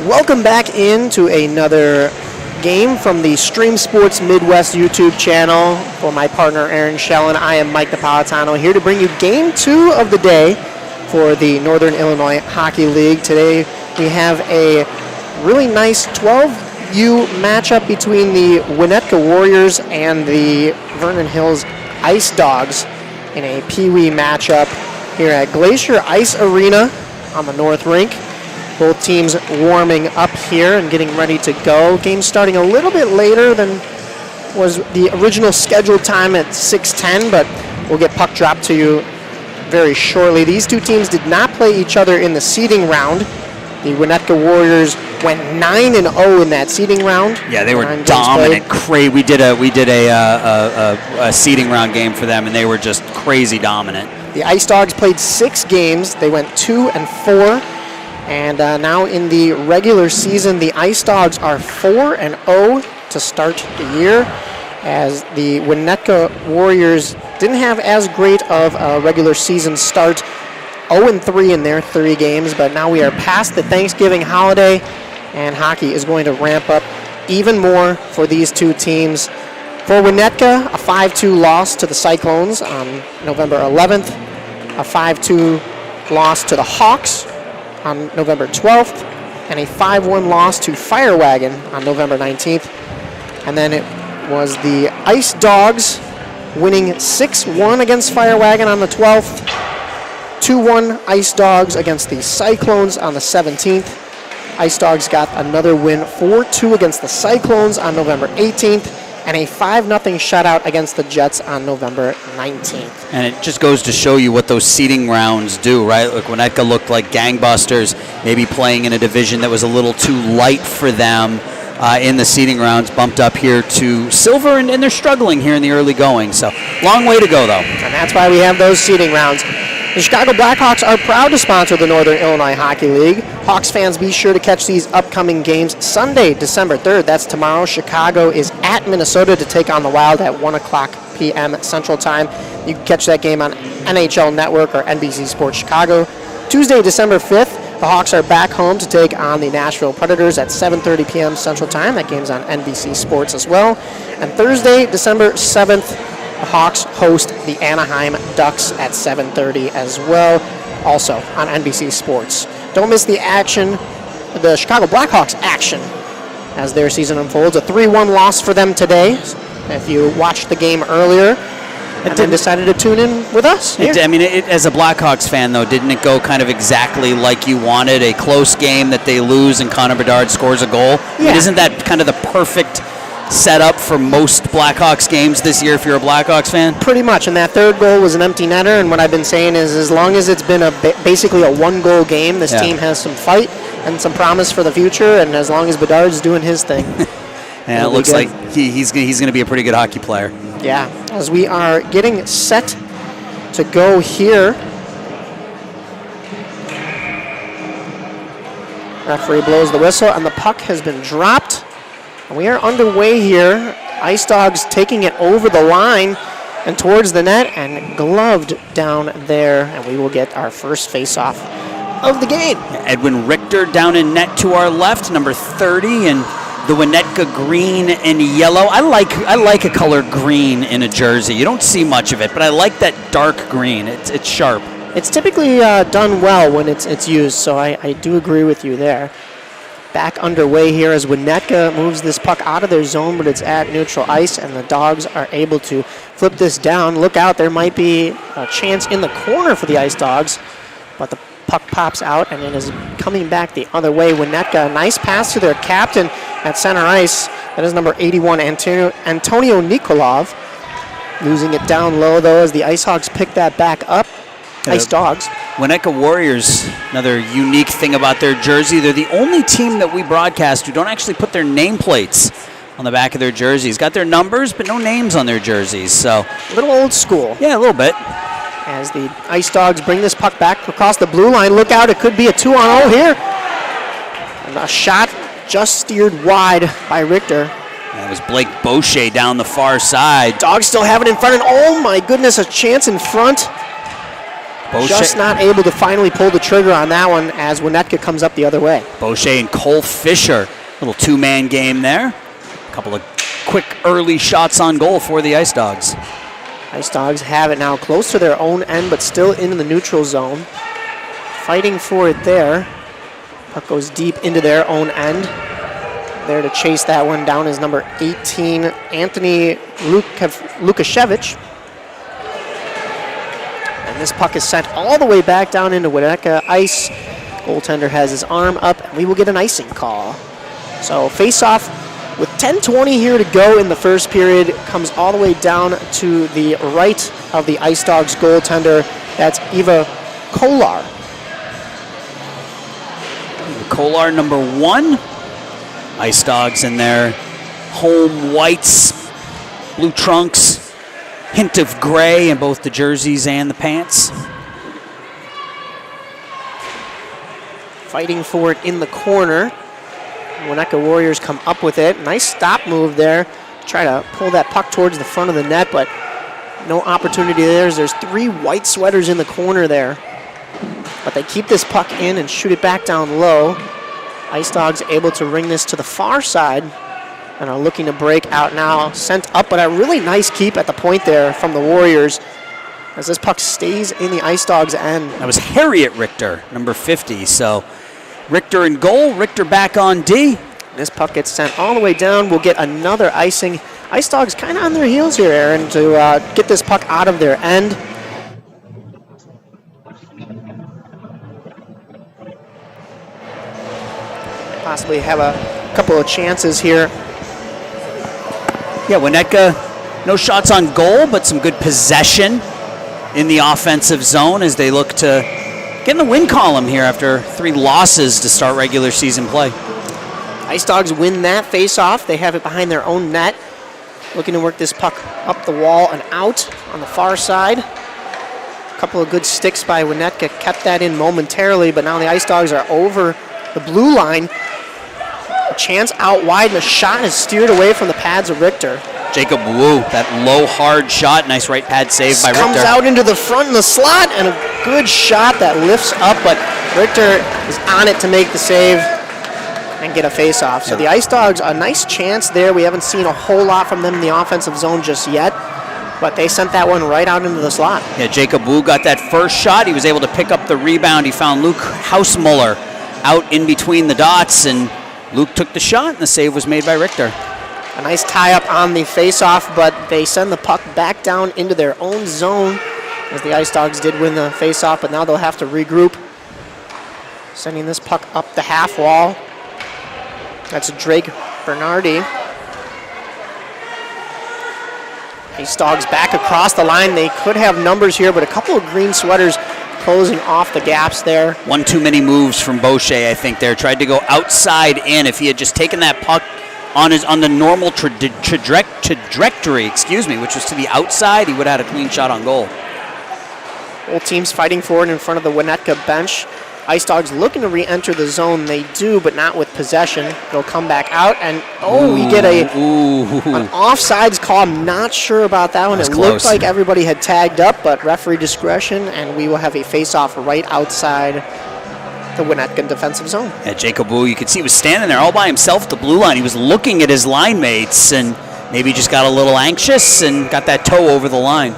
Welcome back into another game from the Stream Sports Midwest YouTube channel. For my partner Aaron Schellen, I am Mike Napolitano, here to bring you game 2 of the day for the Northern Illinois Hockey League. Today we have a really nice 12U matchup between the Winnetka Warriors and the Vernon Hills Ice Dogs in a Peewee matchup here at Glacier Ice Arena on the North Rink. Both teams warming up here and getting ready to go. Game starting a little bit later than was the original scheduled time at 6:10, but we'll get puck dropped to you very shortly. These two teams did not play each other in the seeding round. The Winnetka Warriors went 9-0 in that seeding round. Yeah, they were dominant. We did a seeding round game for them, and they were just crazy dominant. The Ice Dogs played 6 games. They went 2-4. And now in the regular season, the Ice Dogs are 4-0 to start the year, as the Winnetka Warriors didn't have as great of a regular season start, 0-3 in their 3 games, but now we are past the Thanksgiving holiday, and hockey is going to ramp up even more for these two teams. For Winnetka, a 5-2 loss to the Cyclones on November 11th, a 5-2 loss to the Hawks on November 12th, and a 5-1 loss to Fire Wagon on November 19th. And then it was the Ice Dogs winning 6-1 against Fire Wagon on the 12th, 2-1 Ice Dogs against the Cyclones on the 17th. Ice Dogs got another win, 4-2 against the Cyclones on November 18th, and a 5-0 shutout against the Jets on November 19th. And it just goes to show you what those seeding rounds do, right? Look, Winnetka looked like gangbusters, maybe playing in a division that was a little too light for them in the seeding rounds, bumped up here to silver, and they're struggling here in the early going. So, long way to go, though. And that's why we have those seeding rounds. The Chicago Blackhawks are proud to sponsor the Northern Illinois Hockey League. Hawks fans, be sure to catch these upcoming games. Sunday, December 3rd, that's tomorrow. Chicago is at Minnesota to take on the Wild at 1 o'clock p.m. Central Time. You can catch that game on NHL Network or NBC Sports Chicago. Tuesday, December 5th, the Hawks are back home to take on the Nashville Predators at 7:30 p.m. Central Time. That game's on NBC Sports as well. And Thursday, December 7th, the Hawks host the Anaheim Ducks at 7:30 as well, also on NBC Sports. Don't miss the action, the Chicago Blackhawks action, as their season unfolds. A 3-1 loss for them today. If you watched the game earlier and then decided to tune in with us. As a Blackhawks fan, though, didn't it go kind of exactly like you wanted? A close game that they lose and Connor Bedard scores a goal? Yeah. Isn't that kind of the perfect setup for most Blackhawks games this year if you're a Blackhawks fan? Pretty much, and that third goal was an empty netter, and what I've been saying is as long as it's been basically a one-goal game, this team has some fight and some promise for the future, and as long as Bedard's doing his thing. Yeah, it looks like he's going to be a pretty good hockey player. Yeah, as we are getting set to go here. Referee blows the whistle, and the puck has been dropped. And we are underway here. Ice Dogs taking it over the line and towards the net and gloved down there, and we will get our first face-off of the game. Edwin Richter down in net to our left, number 30, and the Winnetka green and yellow. I like a color green in a jersey. You don't see much of it, but I like that dark green. It's sharp. It's typically done well when it's used, so I do agree with you there. Back underway here as Winnetka moves this puck out of their zone, but it's at neutral ice, and the Dogs are able to flip this down. Look out, there might be a chance in the corner for the Ice Dogs, but the puck pops out, and it is coming back the other way. Winnetka, a nice pass to their captain at center ice. That is number 81, Antonio Nikolov. Losing it down low, though, as the Ice Hogs pick that back up. Ice Dogs. Winnetka Warriors, another unique thing about their jersey. They're the only team that we broadcast who don't actually put their nameplates on the back of their jerseys. Got their numbers, but no names on their jerseys. So a little old school. Yeah, a little bit. As the Ice Dogs bring this puck back across the blue line. Look out, it could be a 2-on-0 here. And a shot just steered wide by Richter. That was Blake Boucher down the far side. Dogs still have it in front, and oh my goodness, a chance in front. Boucher. Just not able to finally pull the trigger on that one as Winnetka comes up the other way. Boucher and Cole Fisher, little two-man game there. A couple of quick early shots on goal for the Ice Dogs. Ice Dogs have it now close to their own end, but still in the neutral zone. Fighting for it there. Puck goes deep into their own end. There to chase that one down is number 18, Anthony Lukashevich. And this puck is sent all the way back down into Winnetka ice. Goaltender has his arm up, and we will get an icing call. So face-off with 10:20 here to go in the first period. Comes all the way down to the right of the Ice Dogs goaltender. That's Eva Kolar. Kolar, number 1. Ice Dogs in their home whites, blue trunks. Hint of gray in both the jerseys and the pants. Fighting for it in the corner. Winnetka Warriors come up with it. Nice stop move there. Try to pull that puck towards the front of the net, but no opportunity there. There's 3 white sweaters in the corner there. But they keep this puck in and shoot it back down low. Ice Dogs able to ring this to the far side and are looking to break out now. Sent up, but a really nice keep at the point there from the Warriors as this puck stays in the Ice Dogs' end. That was Harriet Richter, number 50. So Richter in goal, Richter back on D. This puck gets sent all the way down. We'll get another icing. Ice Dogs kind of on their heels here, Aaron, to get this puck out of their end. Possibly have a couple of chances here. Yeah, Winnetka, no shots on goal, but some good possession in the offensive zone as they look to get in the win column here after 3 losses to start regular season play. Ice Dogs win that face-off. They have it behind their own net. Looking to work this puck up the wall and out on the far side. A couple of good sticks by Winnetka kept that in momentarily, but now the Ice Dogs are over the blue line. A chance out wide, and the shot is steered away from the pads of Richter. Jacob Wu, that low, hard shot. Nice right pad save by Richter. Comes out into the front in the slot, and a good shot that lifts up, but Richter is on it to make the save and get a face-off. So the Ice Dogs, a nice chance there. We haven't seen a whole lot from them in the offensive zone just yet. but they sent that one right out into the slot. Yeah, Jacob Wu got that first shot. He was able to pick up the rebound. He found Luke Hausmuller out in between the dots, and Luke took the shot, and the save was made by Richter. A nice tie-up on the face-off, but they send the puck back down into their own zone as the Ice Dogs did win the face-off, but now they'll have to regroup. Sending this puck up the half wall. That's Drake Bernardi. Ice Dogs back across the line. They could have numbers here, but a couple of green sweaters closing off the gaps there. One too many moves from Boucher, I think, there. Tried to go outside in. If he had just taken that puck on the normal trajectory, which was to the outside, he would have had a clean shot on goal. Both teams fighting for it in front of the Winnetka bench. Ice Dogs looking to re-enter the zone. They do, but not with possession. They'll come back out, and we get an offsides call. I'm not sure about that one. It looked like everybody had tagged up, but referee discretion, and we will have a face-off right outside the Winnetka defensive zone. Yeah, Jacob Wu, you could see, was standing there all by himself at the blue line. He was looking at his line mates, and maybe just got a little anxious and got that toe over the line.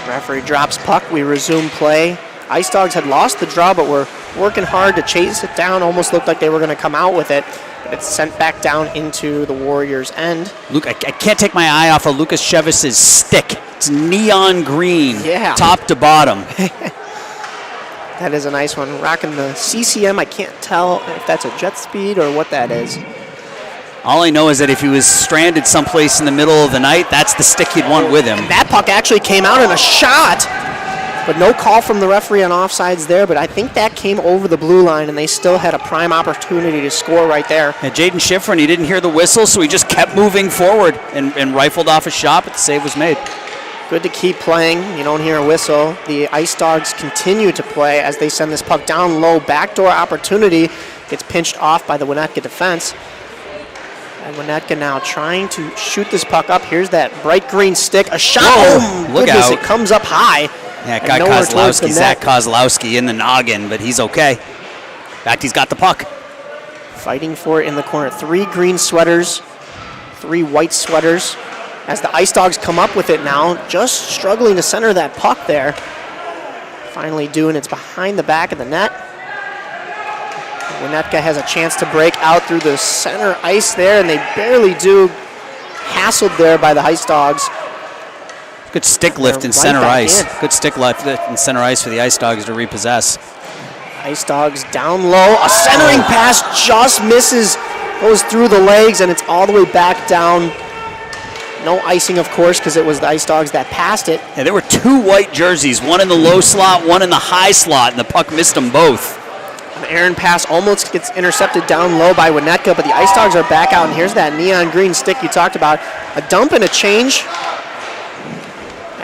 Referee drops puck. We resume play. Ice Dogs had lost the draw, but were working hard to chase it down. Almost looked like they were going to come out with it. But it's sent back down into the Warriors' end. Luke, I can't take my eye off of Lucas Chevis's stick. It's neon green, top to bottom. That is a nice one. Rocking the CCM. I can't tell if that's a jet speed or what that is. All I know is that if he was stranded someplace in the middle of the night, that's the stick he'd want with him. And that puck actually came out in a shot. But no call from the referee on offsides there, but I think that came over the blue line, and they still had a prime opportunity to score right there. Yeah, Jaden Schifrin, he didn't hear the whistle, so he just kept moving forward and rifled off a shot, but the save was made. Good to keep playing. You don't hear a whistle. The Ice Dogs continue to play as they send this puck down low. Backdoor opportunity gets pinched off by the Winnetka defense. And Winnetka now trying to shoot this puck up. Here's that bright green stick. A shot. Oh, look out. It comes up high. Yeah, it got Kozlowski, Zach Kozlowski in the noggin, but he's okay. In fact, he's got the puck. Fighting for it in the corner. 3 green sweaters, 3 white sweaters. As the Ice Dogs come up with it now, just struggling to center that puck there. Finally doing it's behind the back of the net. Winnetka has a chance to break out through the center ice there, and they barely do. Hassled there by the Ice Dogs. Good stick lift in center ice. Good stick lift in center ice for the Ice Dogs to repossess. Ice Dogs down low. A centering pass just misses, goes through the legs, and it's all the way back down. No icing, of course, because it was the Ice Dogs that passed it. Yeah, there were 2 white jerseys, one in the low slot, one in the high slot, and the puck missed them both. An errant pass almost gets intercepted down low by Winnetka, but the Ice Dogs are back out, and here's that neon green stick you talked about. A dump and a change.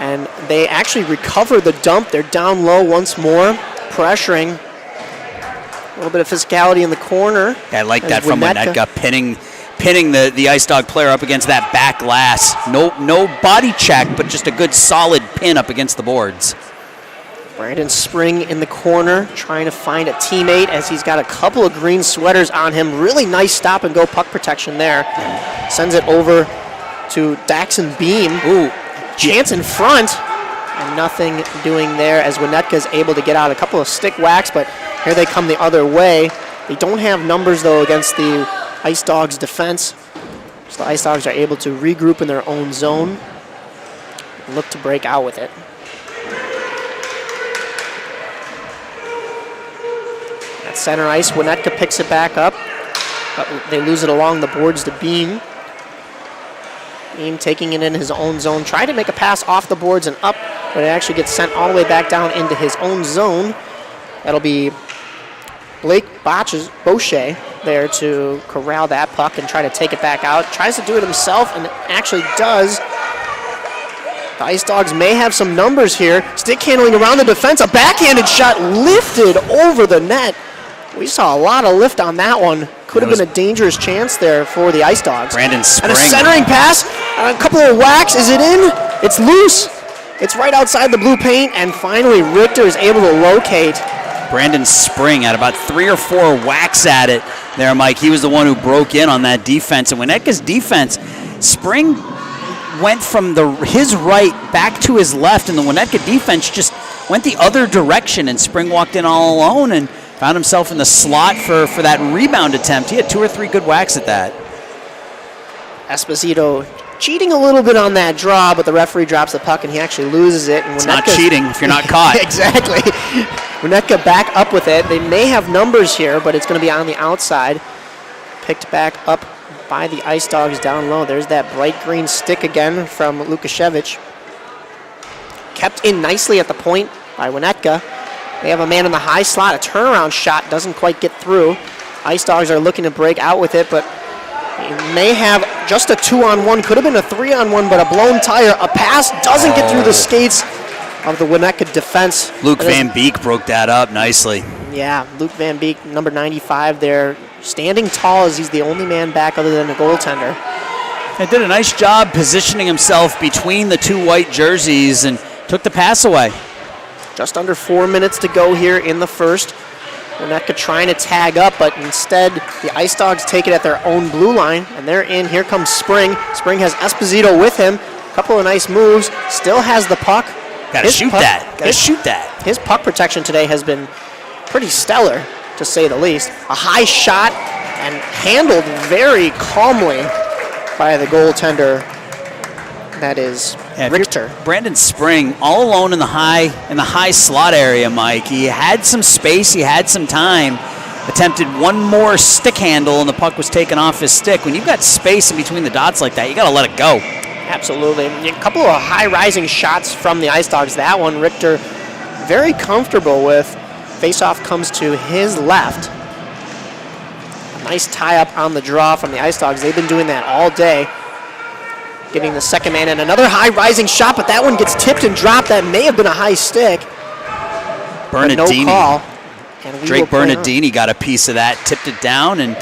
And they actually recover the dump. They're down low once more, pressuring. A little bit of physicality in the corner. I like that from Winnetka, pinning the Ice Dog player up against that back glass. No body check, but just a good solid pin up against the boards. Brandon Spring in the corner, trying to find a teammate as he's got a couple of green sweaters on him. Really nice stop-and-go puck protection there. Sends it over to Daxon Beam. Ooh. Chance in front, and nothing doing there as Winnetka is able to get out a couple of stick whacks, but here they come the other way. They don't have numbers, though, against the Ice Dogs defense. So the Ice Dogs are able to regroup in their own zone and look to break out with it. At center ice, Winnetka picks it back up, but they lose it along the boards to Beam. Beam taking it in his own zone. Tried to make a pass off the boards and up, but it actually gets sent all the way back down into his own zone. That'll be Blake Boucher there to corral that puck and try to take it back out. Tries to do it himself and actually does. The Ice Dogs may have some numbers here. Stick handling around the defense. A backhanded shot lifted over the net. We saw a lot of lift on that one. Could have been a dangerous chance there for the Ice Dogs. Brandon Spring. And a centering pass, a couple of whacks. Is it in? It's loose. It's right outside the blue paint, and finally Richter is able to locate. Brandon Spring had about 3 or 4 whacks at it there, Mike. He was the one who broke in on that defense. And Winnetka's defense, Spring went from his right back to his left, and the Winnetka defense just went the other direction, and Spring walked in all alone and found himself in the slot for that rebound attempt. He had 2 or 3 good whacks at that. Esposito cheating a little bit on that draw, but the referee drops the puck and he actually loses it. And it's not cheating if you're not caught. Exactly. Winnetka back up with it. They may have numbers here, but it's going to be on the outside. Picked back up by the Ice Dogs down low. There's that bright green stick again from Lukashevich. Kept in nicely at the point by Winnetka. They have a man in the high slot. A turnaround shot doesn't quite get through. Ice Dogs are looking to break out with it, but they may have just a 2-on-1. Could have been a 3-on-1, but a blown tire. A pass doesn't get through the skates of the Winnetka defense. Luke Van Beek broke that up nicely. Yeah, Luke Van Beek, number 95 there, standing tall as he's the only man back other than the goaltender. He did a nice job positioning himself between the 2 white jerseys and took the pass away. Just under 4 minutes to go here in the first. Winnetka trying to tag up, but instead the Ice Dogs take it at their own blue line, and they're in. Here comes Spring. Spring has Esposito with him. A couple of nice moves. Still has the puck. Gotta shoot that. His puck protection today has been pretty stellar, to say the least. A high shot and handled very calmly by the goaltender. That is Richter. Brandon Spring, all alone in the high slot area, Mike. He had some space, he had some time. Attempted one more stick handle, and the puck was taken off his stick. When you've got space in between the dots like that, you got to let it go. Absolutely. A couple of high-rising shots from the Ice Dogs. That one, Richter very comfortable with. Faceoff comes to his left. A nice tie-up on the draw from the Ice Dogs. They've been doing that all day. Getting the second man in. Another high-rising shot, but that one gets tipped and dropped. That may have been a high stick. Bernardini. No call. Drake Bernardini got a piece of that, tipped it down, and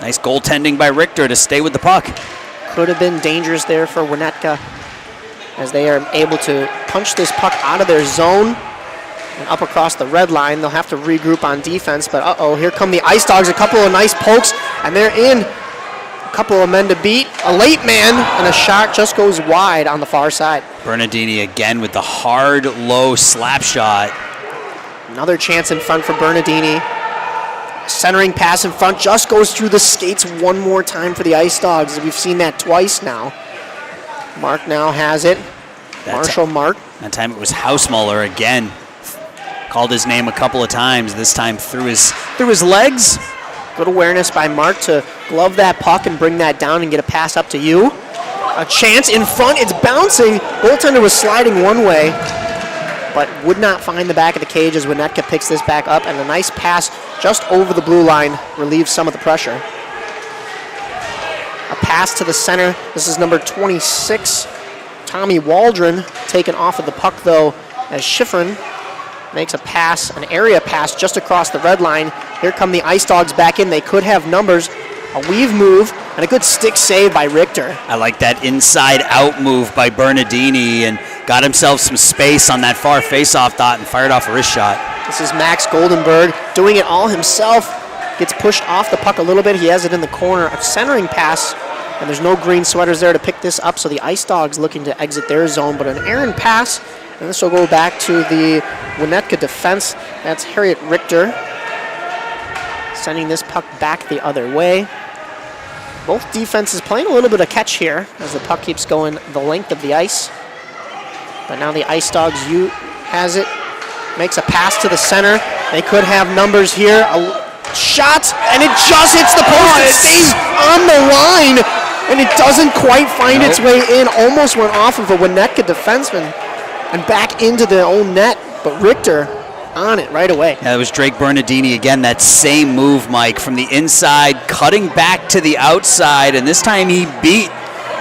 nice goaltending by Richter to stay with the puck. Could have been dangerous there for Winnetka as they are able to punch this puck out of their zone and up across the red line. They'll have to regroup on defense, but here come the Ice Dogs. A couple of nice pokes, and they're in. A couple of men to beat. A late man, and a shot just goes wide on the far side. Bernardini again with the hard, low slap shot. Another chance in front for Bernardini. Centering pass in front just goes through the skates one more time for the Ice Dogs. We've seen that twice now. Mark now has it. Marshall Mark. That time it was Hausmuller again. Called his name a couple of times, this time through his legs. Good awareness by Mark to glove that puck and bring that down and get a pass up to you. A chance in front, it's bouncing. Goaltender was sliding one way, but would not find the back of the cage as Winnetka picks this back up, and a nice pass just over the blue line relieves some of the pressure. A pass to the center. This is number 26, Tommy Waldron, taken off of the puck though, as Schifrin makes a pass, an area pass just across the red line. Here come the Ice Dogs back in. They could have numbers. A weave move and a good stick save by Richter. I like that inside-out move by Bernardini and got himself some space on that far face-off dot and fired off a wrist shot. This is Max Goldenberg doing it all himself. Gets pushed off the puck a little bit. He has it in the corner. A centering pass, and there's no green sweaters there to pick this up, so the Ice Dogs looking to exit their zone, but an errant pass, and this will go back to the Winnetka defense. That's Harriet Richter sending this puck back the other way. Both defenses playing a little bit of catch here as the puck keeps going the length of the ice. But now the Ice Dogs has it, makes a pass to the center. They could have numbers here. A shot, and it just hits the post. It stays on the line, and it doesn't quite find its way in. Almost went off of a Winnetka defenseman and back into the own net, but Richter on it right away. Yeah, that was Drake Bernardini again, that same move, Mike, from the inside, cutting back to the outside, and this time he beat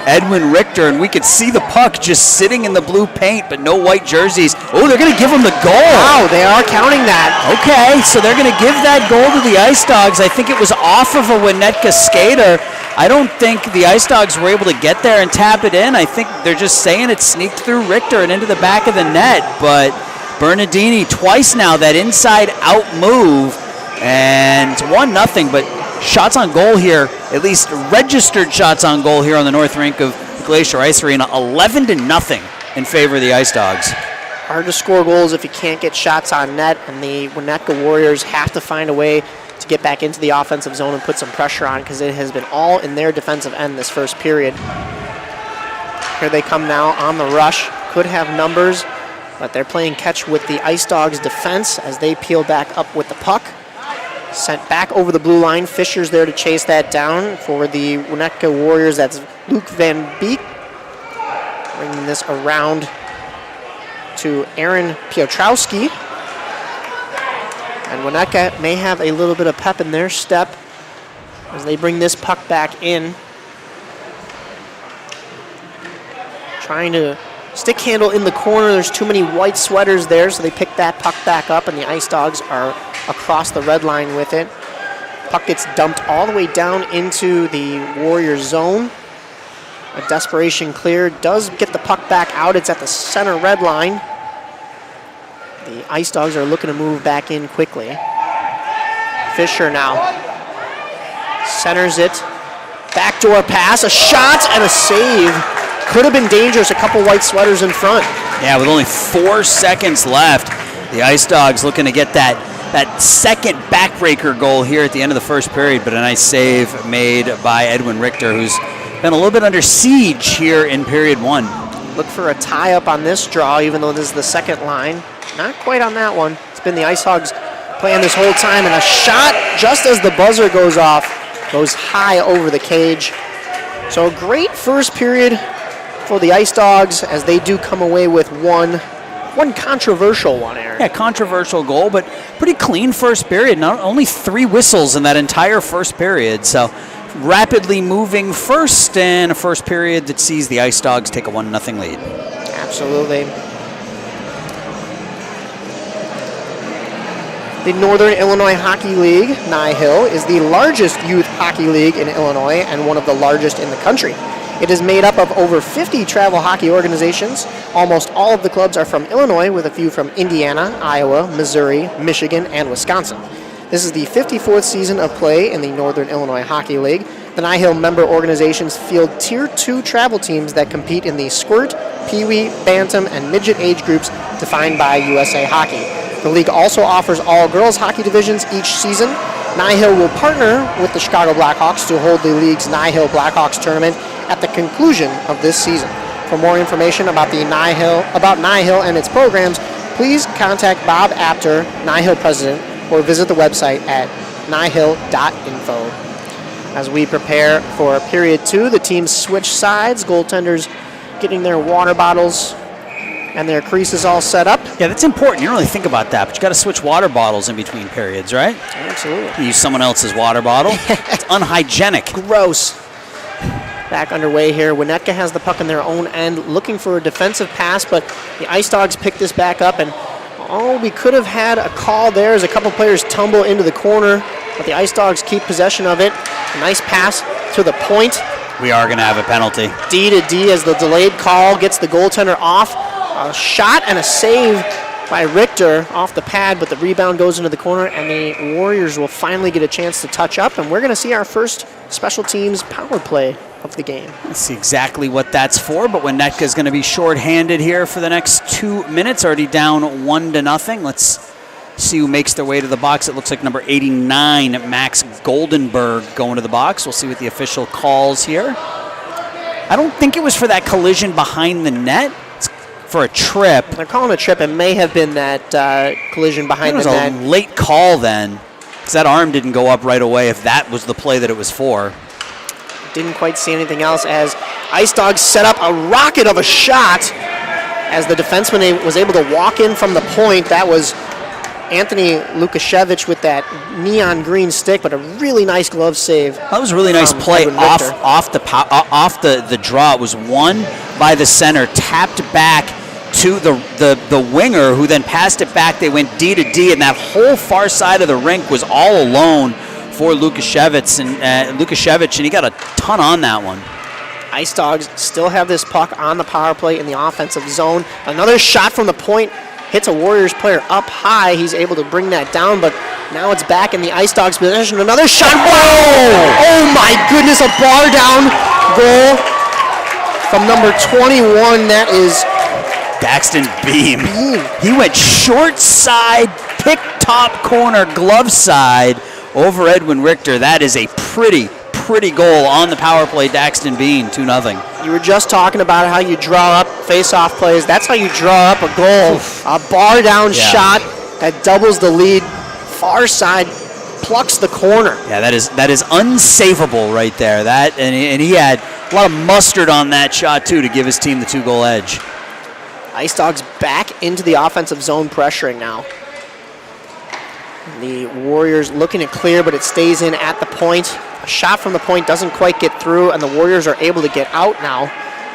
Edwin Richter, and we could see the puck just sitting in the blue paint, but no white jerseys. Oh, they're going to give him the goal. Wow, they are counting that. Okay, so they're going to give that goal to the Ice Dogs. I think it was off of a Winnetka skater. I don't think the Ice Dogs were able to get there and tap it in. I think they're just saying it sneaked through Richter and into the back of the net, but Bernardini twice now, that inside-out move, and it's 1-0, but shots on goal here, at least registered shots on goal here on the north rink of Glacier Ice Arena, 11-0 in favor of the Ice Dogs. Hard to score goals if you can't get shots on net, and the Winnetka Warriors have to find a way to get back into the offensive zone and put some pressure on, because it has been all in their defensive end this first period. Here they come now on the rush. Could have numbers, but they're playing catch with the Ice Dogs defense as they peel back up with the puck. Sent back over the blue line. Fisher's there to chase that down for the Winnetka Warriors. That's Luke Van Beek. Bringing this around to Aaron Piotrowski. And Winnetka may have a little bit of pep in their step as they bring this puck back in. Trying to stick handle in the corner. There's too many white sweaters there, so they pick that puck back up, and the Ice Dogs are across the red line with it. Puck gets dumped all the way down into the Warrior zone. A desperation clear does get the puck back out. It's at the center red line. The Ice Dogs are looking to move back in quickly. Fisher now centers it. Backdoor pass, a shot and a save. Could have been dangerous, a couple white sweaters in front. Yeah, with only 4 seconds left, the Ice Dogs looking to get that second backbreaker goal here at the end of the first period, but a nice save made by Edwin Richter, who's been a little bit under siege here in period 1. Look for a tie-up on this draw, even though this is the second line. Not quite on that one. It's been the Ice Dogs playing this whole time, and a shot just as the buzzer goes off, goes high over the cage. So a great first period for the Ice Dogs as they do come away with one controversial one, Aaron. Yeah, controversial goal, but pretty clean first period. Not only 3 whistles in that entire first period, so rapidly moving first, and a first period that sees the Ice Dogs take a 1-0 lead. Absolutely. The Northern Illinois Hockey League, Nye-Hill, is the largest youth hockey league in Illinois and one of the largest in the country. It is made up of over 50 travel hockey organizations. Almost all of the clubs are from Illinois, with a few from Indiana, Iowa, Missouri, Michigan, and Wisconsin. This is the 54th season of play in the Northern Illinois Hockey League. The Nye-Hill member organizations field Tier 2 travel teams that compete in the Squirt, Peewee, Bantam, and Midget age groups defined by USA Hockey. The league also offers all girls hockey divisions each season. Nye-Hill will partner with the Chicago Blackhawks to hold the league's Nye-Hill Blackhawks tournament at the conclusion of this season. For more information about Nye-Hill and its programs, please contact Bob Apter, Nye-Hill president, or visit the website at nyehill.info. As we prepare for period 2, the teams switch sides. Goaltenders getting their water bottles and their creases all set up. Yeah, that's important. You don't really think about that, but you got to switch water bottles in between periods, right? Absolutely. You use someone else's water bottle. It's unhygienic. Gross. Back underway here. Winnetka has the puck in their own end, looking for a defensive pass, but the Ice Dogs pick this back up, and we could have had a call there as a couple players tumble into the corner, but the Ice Dogs keep possession of it. A nice pass to the point. We are going to have a penalty. D to D as the delayed call gets the goaltender off. A shot and a save by Richter off the pad, but the rebound goes into the corner, and the Warriors will finally get a chance to touch up, and we're going to see our first special teams power play of the game. Let's see exactly what that's for, but Winnetka is going to be shorthanded here for the next 2 minutes, already down 1-0. Let's see who makes their way to the box. It looks like number 89, Max Goldenberg, going to the box. We'll see what the official calls here. I don't think it was for that collision behind the net. It's for a trip. They're calling a trip. It may have been that collision behind the net. It was a late call then, because that arm didn't go up right away if that was the play that it was for. Didn't quite see anything else as Ice Dogs set up a rocket of a shot as the defenseman was able to walk in from the point. That was Anthony Lukashevich with that neon green stick, but a really nice glove save. That was a really nice play off the draw. It was won by the center, tapped back to the winger, who then passed it back. They went D to D, and that whole far side of the rink was all alone for Lukashevich, and he got a ton on that one. Ice Dogs still have this puck on the power play in the offensive zone. Another shot from the point hits a Warriors player up high. He's able to bring that down, but now it's back in the Ice Dogs' possession. Another shot. Whoa! Oh my goodness, a bar down goal from number 21. That is Daxton Beam. Beam. He went short side, pick top corner, glove side over Edwin Richter. That is a pretty goal on the power play. Daxton Beam, 2-0. You were just talking about how you draw up face-off plays. That's how you draw up a goal. Oof. A bar-down shot that doubles the lead. Far side plucks the corner. Yeah, that is unsavable right there. That and he had a lot of mustard on that shot too to give his team the 2-goal edge. Ice Dogs back into the offensive zone, pressuring now. The Warriors looking to clear, but it stays in at the point. A shot from the point doesn't quite get through, and the Warriors are able to get out now.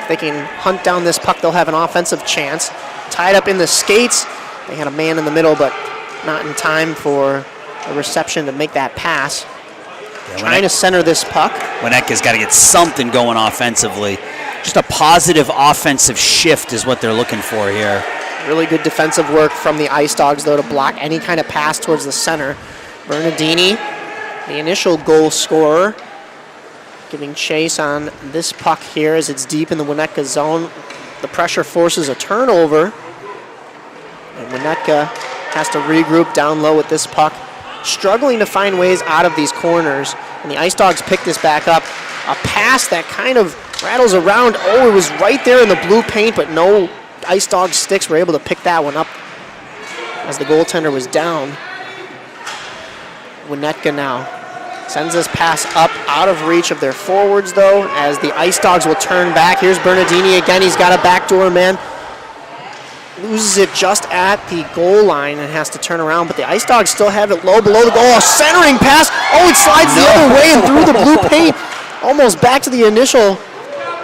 If they can hunt down this puck, they'll have an offensive chance. Tied up in the skates. They had a man in the middle, but not in time for a reception to make that pass. Trying to center this puck. Winnetka's got to get something going offensively. Just a positive offensive shift is what they're looking for here. Really good defensive work from the Ice Dogs, though, to block any kind of pass towards the center. Bernardini, the initial goal scorer, giving chase on this puck here as it's deep in the Winnetka zone. The pressure forces a turnover, and Winnetka has to regroup down low with this puck, struggling to find ways out of these corners, and the Ice Dogs pick this back up. A pass that kind of rattles around. Oh, it was right there in the blue paint, but no Ice Dog sticks were able to pick that one up as the goaltender was down. Winnetka now sends this pass up out of reach of their forwards, though, as the Ice Dogs will turn back. Here's Bernardini again. He's got a backdoor man. Loses it just at the goal line and has to turn around, but the Ice Dogs still have it low below the goal. A centering pass. Oh, it slides the other way and through the blue paint. Almost back to the initial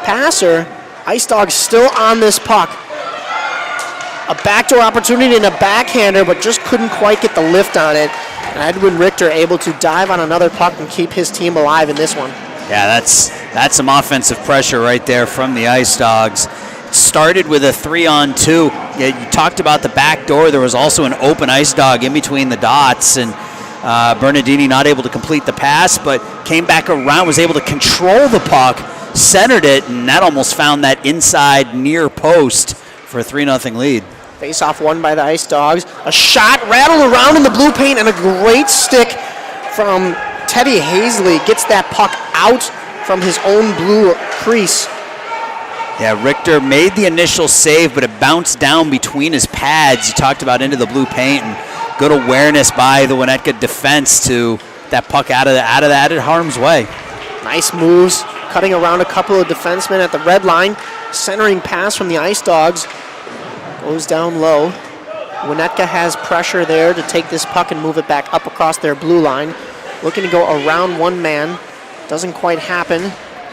passer. Ice Dogs still on this puck. A backdoor opportunity and a backhander, but just couldn't quite get the lift on it. And Edwin Richter able to dive on another puck and keep his team alive in this one. Yeah, that's some offensive pressure right there from the Ice Dogs. It started with a 3-on-2. Yeah, you talked about the back door. There was also an open Ice Dog in between the dots, and Bernardini not able to complete the pass, but came back around, was able to control the puck, centered it, and that almost found that inside near post for a 3-0 lead. Face-off won by the Ice Dogs. A shot rattled around in the blue paint, and a great stick from Teddy Hazley gets that puck out from his own blue crease. Yeah, Richter made the initial save, but it bounced down between his pads. You talked about into the blue paint, and good awareness by the Winnetka defense to that puck out of the harm's way. Nice moves, cutting around a couple of defensemen at the red line. Centering pass from the Ice Dogs. Goes down low. Winnetka has pressure there to take this puck and move it back up across their blue line. Looking to go around one man. Doesn't quite happen.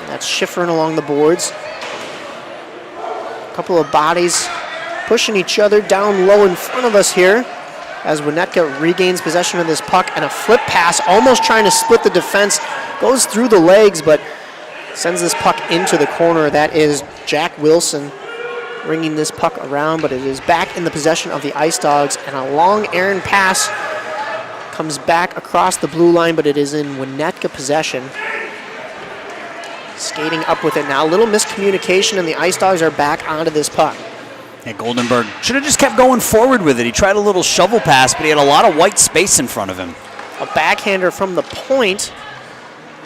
That's Schifrin along the boards. A couple of bodies pushing each other down low in front of us here as Winnetka regains possession of this puck, and a flip pass almost trying to split the defense. Goes through the legs, but sends this puck into the corner. That is Jack Wilson ringing this puck around, but it is back in the possession of the Ice Dogs, and a long errant pass comes back across the blue line, but it is in Winnetka possession. Skating up with it now. A little miscommunication, and the Ice Dogs are back onto this puck. Yeah, Goldenberg should have just kept going forward with it. He tried a little shovel pass, but he had a lot of white space in front of him. A backhander from the point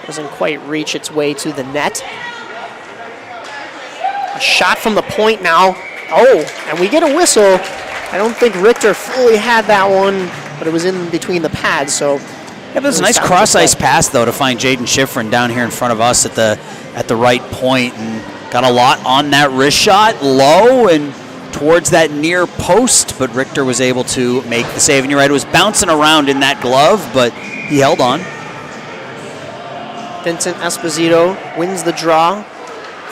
doesn't quite reach its way to the net. A shot from the point now. Oh, and we get a whistle. I don't think Richter fully had that one, but it was in between the pads, so. Yeah, but it's a nice cross-ice pass, though, to find Jaden Schifrin down here in front of us at the right point, and got a lot on that wrist shot, low and towards that near post, but Richter was able to make the save. And you're right, it was bouncing around in that glove, but he held on. Vincent Esposito wins the draw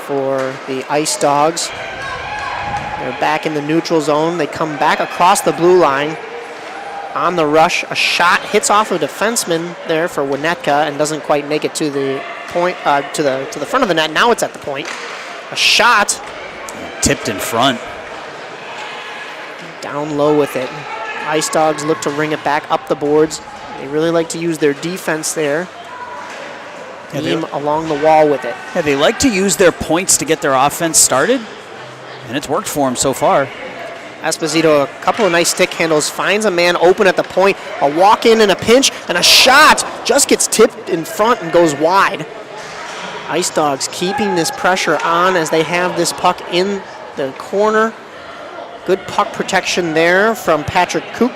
for the Ice Dogs. They're back in the neutral zone. They come back across the blue line. On the rush, a shot hits off a defenseman there for Winnetka and doesn't quite make it to the point, to the front of the net. Now it's at the point. A shot. Tipped in front. Down low with it. Ice Dogs look to ring it back up the boards. They really like to use their defense there. Beam along the wall with it. Yeah, they like to use their points to get their offense started, and it's worked for them so far. Esposito, a couple of nice stick handles, finds a man open at the point, a walk in and a pinch, and a shot just gets tipped in front and goes wide. Ice Dogs keeping this pressure on as they have this puck in the corner. Good puck protection there from Patrick Koop.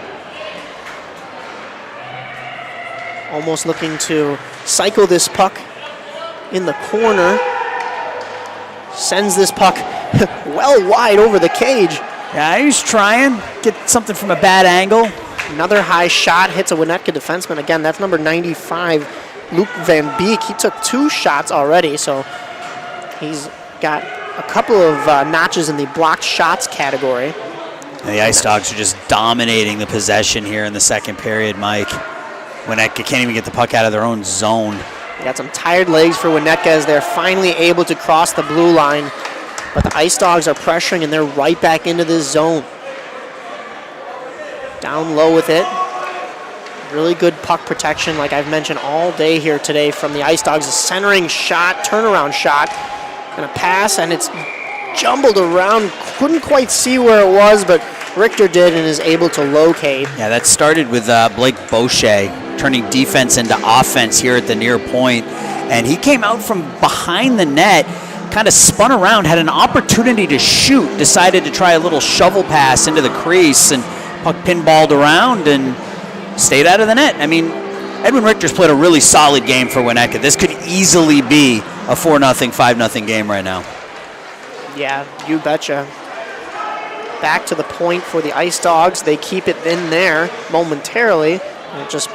Almost looking to cycle this puck in the corner. Sends this puck well wide over the cage. Yeah, he's trying. Get something from a bad angle. Another high shot hits a Winnetka defenseman. Again, that's number 95, Luke Van Beek. He took 2 shots already, so he's got a couple of notches in the blocked shots category. And the Ice Dogs are just dominating the possession here in the second period, Mike. Winnetka can't even get the puck out of their own zone. They got some tired legs for Winnetka as they're finally able to cross the blue line. But the Ice Dogs are pressuring, and they're right back into this zone. Down low with it. Really good puck protection, like I've mentioned all day here today from the Ice Dogs. A centering shot, turnaround shot, and a pass, and it's jumbled around. Couldn't quite see where it was, but Richter did and is able to locate. Yeah, that started with Blake Boucher turning defense into offense here at the near point. And he came out from behind the net, kind of spun around, had an opportunity to shoot, decided to try a little shovel pass into the crease, and puck pinballed around and stayed out of the net. I mean, Edwin Richter's played a really solid game for Winnetka. This could easily be a 4-0, 5-0 game right now. Yeah, you betcha. Back to the point for the Ice Dogs. They keep it in there momentarily, and it just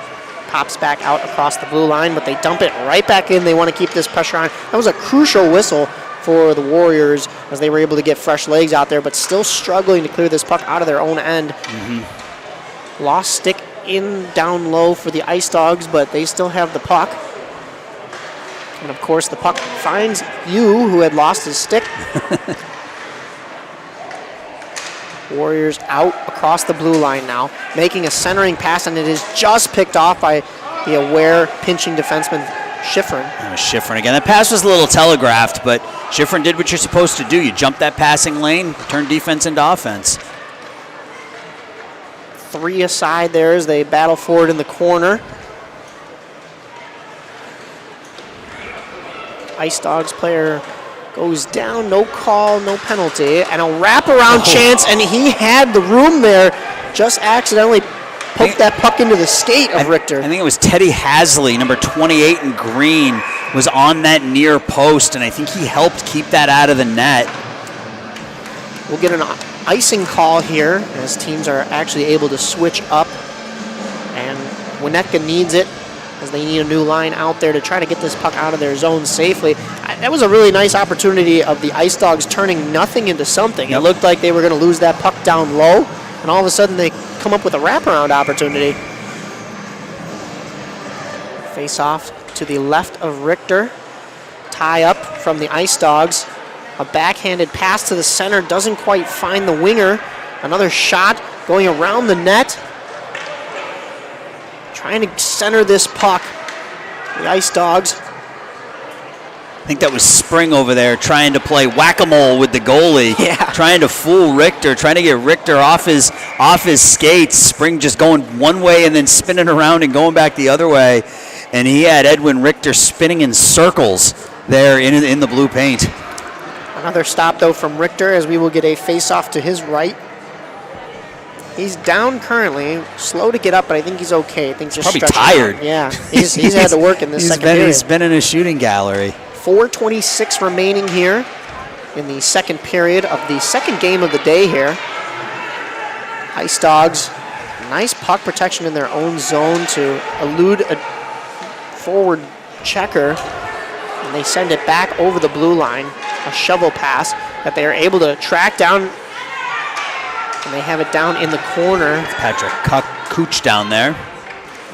pops back out across the blue line, but they dump it right back in. They want to keep this pressure on. That was a crucial whistle for the Warriors as they were able to get fresh legs out there, but still struggling to clear this puck out of their own end. Lost stick in down low for the Ice Dogs, but they still have the puck. And of course, the puck finds Yu, who had lost his stick. Warriors out across the blue line now, making a centering pass, and it is just picked off by the aware pinching defenseman Schifrin. And Schifrin again. That pass was a little telegraphed, but Schifrin did what you're supposed to do. You jump that passing lane, turn defense into offense. 3 aside there as they battle forward in the corner. Ice Dogs player goes down, no call, no penalty, and a wraparound chance, and he had the room there, just accidentally poked that puck into the skate of Richter. I think it was Teddy Hasley, number 28 in green, was on that near post, and I think he helped keep that out of the net. We'll get an icing call here as teams are actually able to switch up, and Winnetka needs it as they need a new line out there to try to get this puck out of their zone safely. That was a really nice opportunity of the Ice Dogs turning nothing into something. It looked like they were going to lose that puck down low, and all of a sudden they come up with a wraparound opportunity. Face off to the left of Richter. Tie up from the Ice Dogs. A backhanded pass to the center, doesn't quite find the winger. Another shot going around the net. Trying to center this puck. The Ice Dogs. I think that was Spring over there trying to play whack-a-mole with the goalie. Yeah. Trying to fool Richter, trying to get Richter off his skates. Spring just going one way and then spinning around and going back the other way. And he had Edwin Richter spinning in circles there in the blue paint. Another stop, though, from Richter as we will get a face-off to his right. He's down currently, slow to get up, but I think he's okay. I think he's probably tired. out. Yeah, he's had to work in this second period. He's been in a shooting gallery. 4:26 remaining here in the second period of the second game of the day here. Ice Dogs, nice puck protection in their own zone to elude a forward checker, and they send it back over the blue line. A shovel pass that they are able to track down, and they have it down in the corner. Patrick Cooch down there.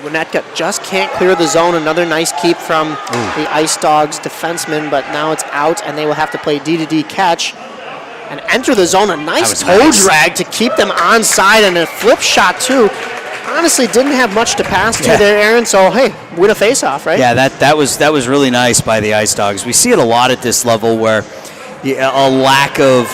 Winnetka just can't clear the zone. Another nice keep from the Ice Dogs defenseman, but now it's out, and they will have to play D-to-D catch and enter the zone. A nice toe drag to keep them onside, and a flip shot, too. honestly didn't have much to pass to there, Aaron. So, hey, win a face-off, right? Yeah, that was really nice by the Ice Dogs. We see it a lot at this level where a lack of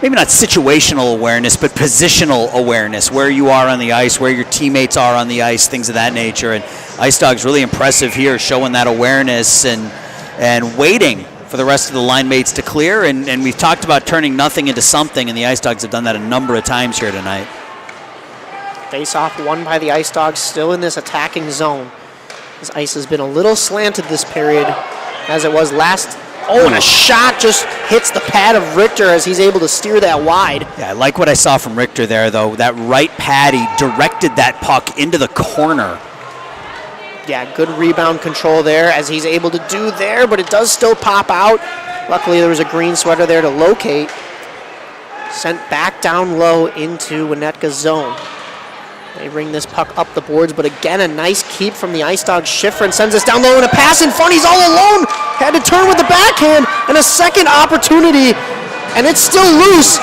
maybe not situational awareness, but positional awareness, where you are on the ice, where your teammates are on the ice, things of that nature. And Ice Dogs really impressive here, showing that awareness and waiting for the rest of the line mates to clear. And we've talked about turning nothing into something, and the Ice Dogs have done that a number of times here tonight. Face-off won by the Ice Dogs, still in this attacking zone. This ice has been a little slanted this period, as it was last. Oh, and a shot just hits the pad of Richter as he's able to steer that wide. Yeah, I like what I saw from Richter there, though. That right pad, he directed that puck into the corner. Yeah, good rebound control there as he's able to do there, but it does still pop out. Luckily, there was a green sweater there to locate. Sent back down low into Winnetka's zone. They bring this puck up the boards, but again, a nice keep from the Ice Dogs. Schifrin sends us down low, and a pass in front. He's all alone. Had to turn with the backhand, and a second opportunity, and it's still loose.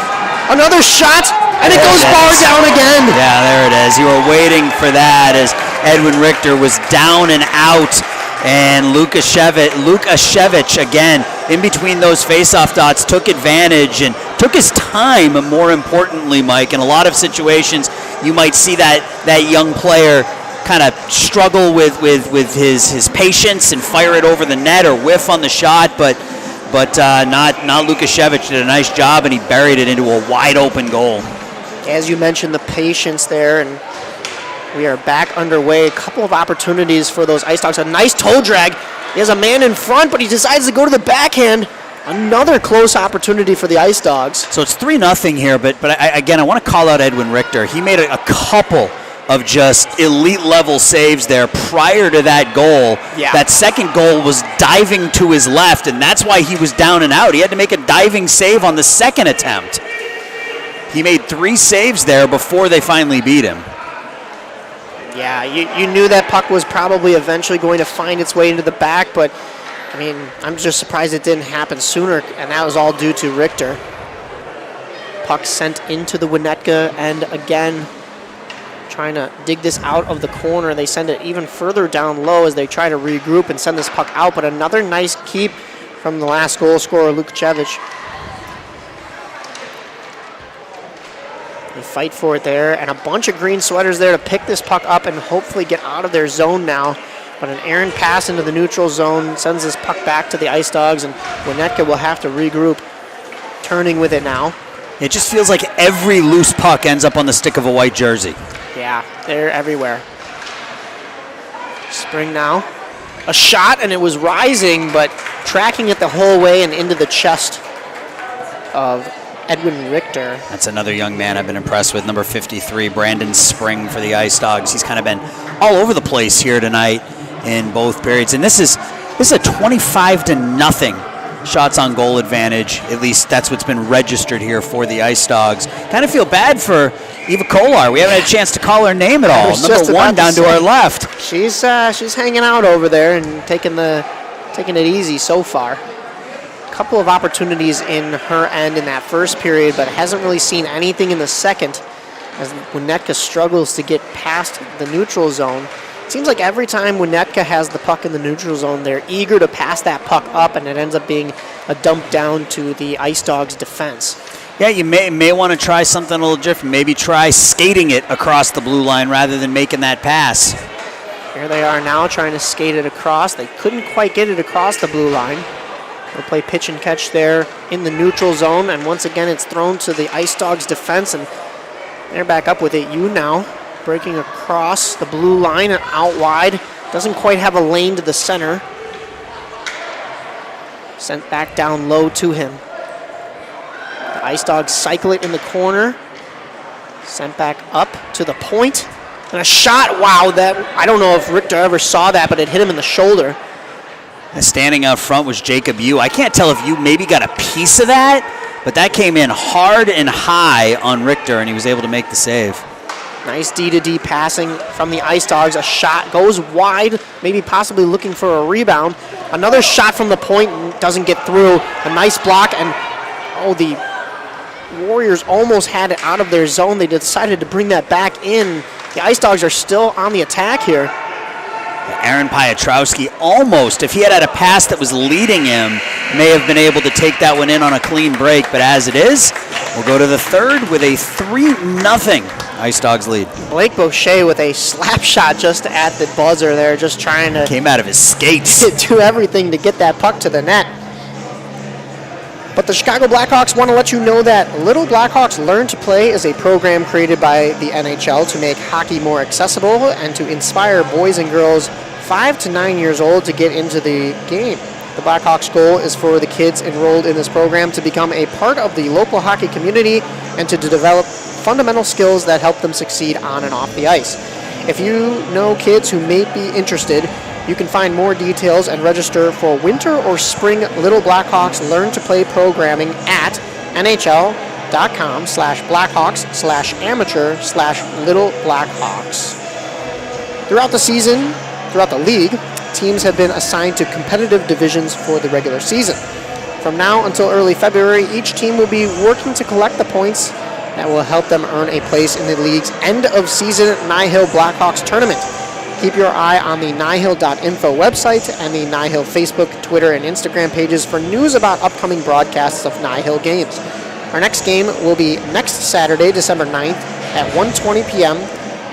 Another shot, and it goes far down again. Yeah, there it is. You were waiting for that as Edwin Richter was down and out, and Lukashevich, again, in between those face-off dots, took advantage and took his time, more importantly, Mike. In a lot of situations, you might see that young player kind of struggle with his patience and fire it over the net or whiff on the shot, but not Lukashevich did a nice job, and he buried it into a wide-open goal. As you mentioned, the patience there, and we are back underway. A couple of opportunities for those Ice Dogs. A nice toe drag. He has a man in front, but he decides to go to the backhand. Another close opportunity for the Ice Dogs. So it's 3-0 here, but I want to call out Edwin Richter. He made a couple of just elite-level saves there prior to that goal. Yeah. That second goal was diving to his left, and that's why he was down and out. He had to make a diving save on the second attempt. He made 3 saves there before they finally beat him. Yeah, you knew that puck was probably eventually going to find its way into the back, but I mean, I'm just surprised it didn't happen sooner, and that was all due to Richter. Puck sent into the Winnetka, and again, trying to dig this out of the corner. They send it even further down low as they try to regroup and send this puck out, but another nice keep from the last goal scorer, Lukashevich. They fight for it there, and a bunch of green sweaters there to pick this puck up and hopefully get out of their zone now. But an errant pass into the neutral zone sends this puck back to the Ice Dogs, and Winnetka will have to regroup, turning with it now. It just feels like every loose puck ends up on the stick of a white jersey. Yeah, they're everywhere. Spring now. A shot, and it was rising, but tracking it the whole way and into the chest of Edwin Richter. That's another young man I've been impressed with, number 53, Brandon Spring for the Ice Dogs. He's kind of been all over the place here tonight in both periods. And this is a 25-0 shots on goal advantage. At least that's what's been registered here for the Ice Dogs. Kind of feel bad for Eva Kolar. We haven't had a chance to call her name at all. Number 1 down to our left. She's hanging out over there and taking it easy so far. Couple of opportunities in her end in that first period, but hasn't really seen anything in the second as Winnetka struggles to get past the neutral zone. It seems like every time Winnetka has the puck in the neutral zone, they're eager to pass that puck up, and it ends up being a dump down to the Ice Dogs' defense. Yeah, you may want to try something a little different. Maybe try skating it across the blue line rather than making that pass. Here they are now trying to skate it across. They couldn't quite get it across the blue line. They'll play pitch and catch there in the neutral zone, and once again it's thrown to the Ice Dogs defense, and they're back up with it. You now breaking across the blue line and out wide. Doesn't quite have a lane to the center. Sent back down low to him. The Ice Dogs cycle it in the corner. Sent back up to the point. And a shot, wow, that I don't know if Richter ever saw that, but it hit him in the shoulder. Standing out front was Jacob Yu. I can't tell if you maybe got a piece of that, but that came in hard and high on Richter, and he was able to make the save. Nice D-to-D passing from the Ice Dogs. A shot goes wide, maybe possibly looking for a rebound. Another shot from the point doesn't get through. A nice block, and the Warriors almost had it out of their zone. They decided to bring that back in. The Ice Dogs are still on the attack here. Aaron Piotrowski almost, if he had a pass that was leading him, may have been able to take that one in on a clean break. But as it is, we'll go to the third with a 3-0 Ice Dogs lead. Blake Boucher with a slap shot just at the buzzer there, just trying to came out of his skates. do everything to get that puck to the net. But the Chicago Blackhawks want to let you know that Little Blackhawks Learn to Play is a program created by the NHL to make hockey more accessible and to inspire boys and girls 5 to 9 years old to get into the game. The Blackhawks' goal is for the kids enrolled in this program to become a part of the local hockey community and to develop fundamental skills that help them succeed on and off the ice. If you know kids who may be interested, you can find more details and register for winter or spring Little Blackhawks Learn to Play programming at nhl.com/blackhawks/amateur/Little Blackhawks. Throughout the season, throughout the league, teams have been assigned to competitive divisions for the regular season. From now until early February, each team will be working to collect the points that will help them earn a place in the league's end-of-season Nihil Blackhawks tournament. Keep your eye on the nihil.info website and the Nihil Facebook, Twitter, and Instagram pages for news about upcoming broadcasts of Nihil games. Our next game will be next Saturday, December 9th at 1:20 p.m.,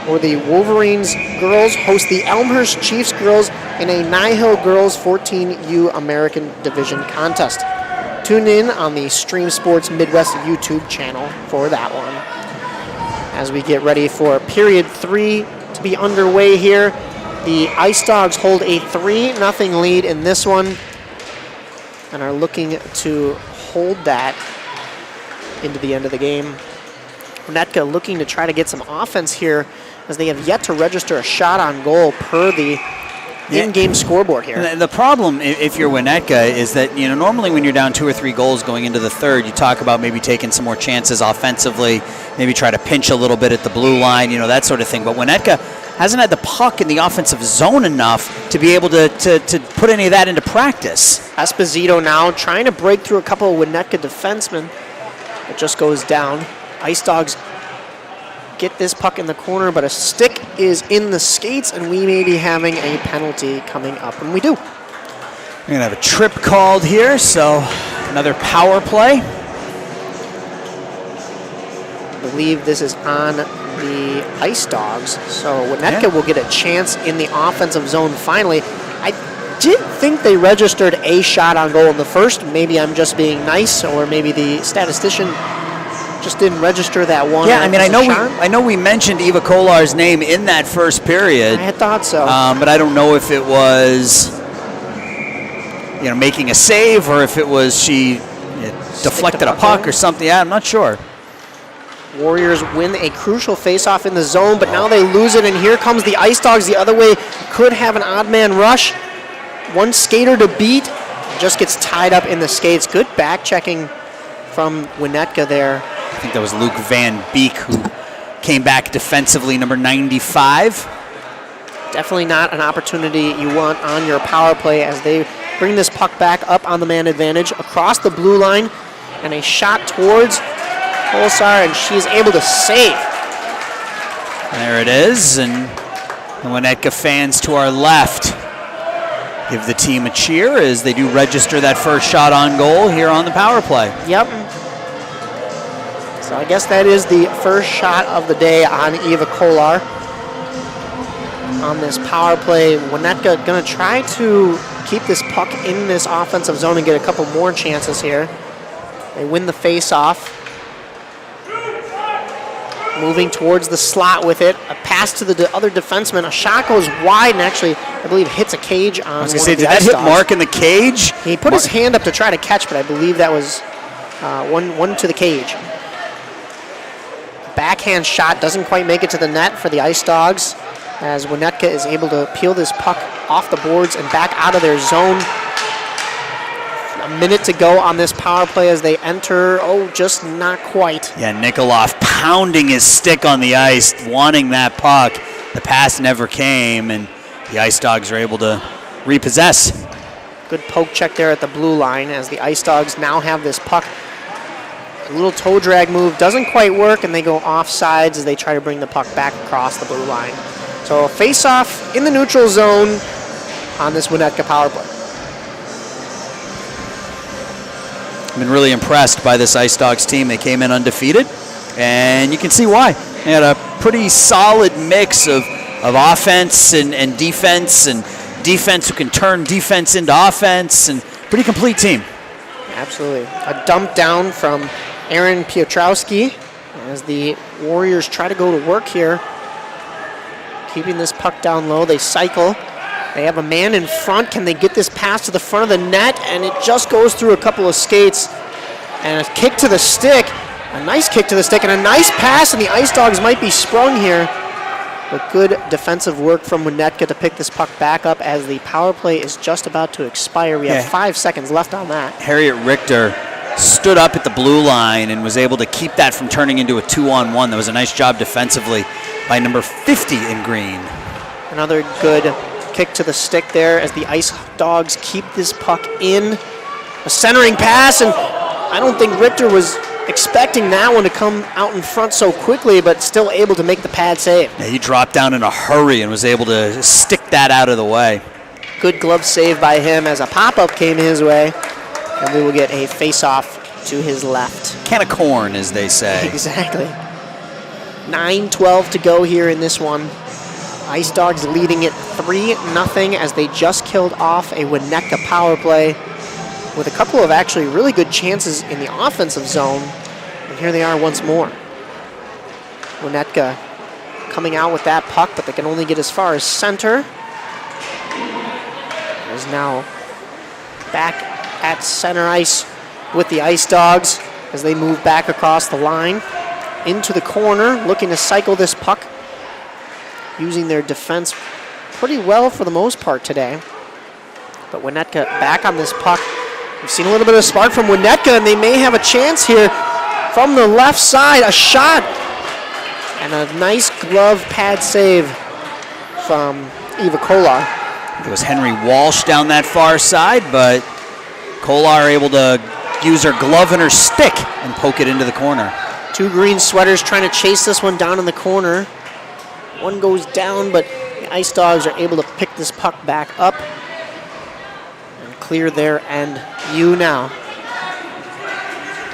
where the Wolverines girls host the Elmhurst Chiefs girls in a Nihil Girls 14U American Division contest. Tune in on the Stream Sports Midwest YouTube channel for that one. As we get ready for period 3 to be underway here, the Ice Dogs hold a 3-0 lead in this one and are looking to hold that into the end of the game. Winnetka looking to try to get some offense here as they have yet to register a shot on goal per the in-game scoreboard here. The problem, if you're Winnetka, is that normally when you're down 2 or 3 goals going into the third, you talk about maybe taking some more chances offensively, maybe try to pinch a little bit at the blue line, that sort of thing. But Winnetka hasn't had the puck in the offensive zone enough to be able to put any of that into practice. Esposito now trying to break through a couple of Winnetka defensemen. It just goes down. Ice Dogs get this puck in the corner, but a stick is in the skates, and we may be having a penalty coming up, and we do. We're going to have a trip called here, so another power play. I believe this is on the Ice Dogs, so Winnetka will get a chance in the offensive zone finally. I didn't think they registered a shot on goal in the first. Maybe I'm just being nice, or maybe the statistician just didn't register that one. Yeah, I mean, I know we mentioned Eva Kolar's name in that first period. I had thought so. But I don't know if it was, making a save, or if it was she deflected a puck or something. Yeah, I'm not sure. Warriors win a crucial faceoff in the zone, but now they lose it, and here comes the Ice Dogs the other way. Could have an odd man rush. One skater to beat, just gets tied up in the skates. Good back checking from Winnetka there. I think that was Luke Van Beek who came back defensively, number 95. Definitely not an opportunity you want on your power play as they bring this puck back up on the man advantage across the blue line, and a shot towards Holsar, and she's able to save. There it is, and the Winnetka fans to our left give the team a cheer as they do register that first shot on goal here on the power play. Yep. So I guess that is the first shot of the day on Eva Kolar. On this power play, Winnetka going to try to keep this puck in this offensive zone and get a couple more chances here. They win the face-off. Moving towards the slot with it. A pass to the other defenseman. A shot goes wide and actually, I believe, hits a cage on I was going to say, did that hit Mark in the cage? He put his hand up to try to catch, but I believe that was one to the cage. Backhand shot doesn't quite make it to the net for the Ice Dogs, as Winnetka is able to peel this puck off the boards and back out of their zone. A minute to go on this power play as they enter. Oh, just not quite. Yeah, Nikolov pounding his stick on the ice, wanting that puck. The pass never came, and the Ice Dogs are able to repossess. Good poke check there at the blue line as the Ice Dogs now have this puck A little toe drag move doesn't quite work, and they go offsides as they try to bring the puck back across the blue line. So a face-off in the neutral zone on this Winnetka power play. I've been really impressed by this Ice Dogs team. They came in undefeated, and you can see why. They had a pretty solid mix of offense and defense who can turn defense into offense, and pretty complete team. Absolutely. A dump down from Aaron Piotrowski as the Warriors try to go to work here. Keeping this puck down low, they cycle. They have a man in front. Can they get this pass to the front of the net? And it just goes through a couple of skates. And a kick to the stick. A nice kick to the stick and a nice pass, and the Ice Dogs might be sprung here. But good defensive work from Winnetka to pick this puck back up as the power play is just about to expire. We have 5 seconds left on that. Harriet Richter stood up at the blue line and was able to keep that from turning into a 2-on-1. That was a nice job defensively by number 50 in green. Another good kick to the stick there as the Ice Dogs keep this puck in. A centering pass, and I don't think Richter was expecting that one to come out in front so quickly, but still able to make the pad save. Yeah, he dropped down in a hurry and was able to stick that out of the way. Good glove save by him as a pop-up came his way, and we will get a face-off to his left. Can of corn, as they say. Exactly. 9:12 to go here in this one. Ice Dogs leading it 3-0 as they just killed off a Winnetka power play with a couple of actually really good chances in the offensive zone. And here they are once more. Winnetka coming out with that puck, but they can only get as far as center. Is now back at center ice with the Ice Dogs as they move back across the line into the corner, looking to cycle this puck, using their defense pretty well for the most part today. But Winnetka back on this puck. We've seen a little bit of spark from Winnetka, and they may have a chance here from the left side. A shot and a nice glove pad save from Eva Kolar. It was Henry Walsh down that far side, but Kolar able to use her glove and her stick and poke it into the corner. 2 green sweaters trying to chase this one down in the corner. One goes down, but the Ice Dogs are able to pick this puck back up and clear their end. You now.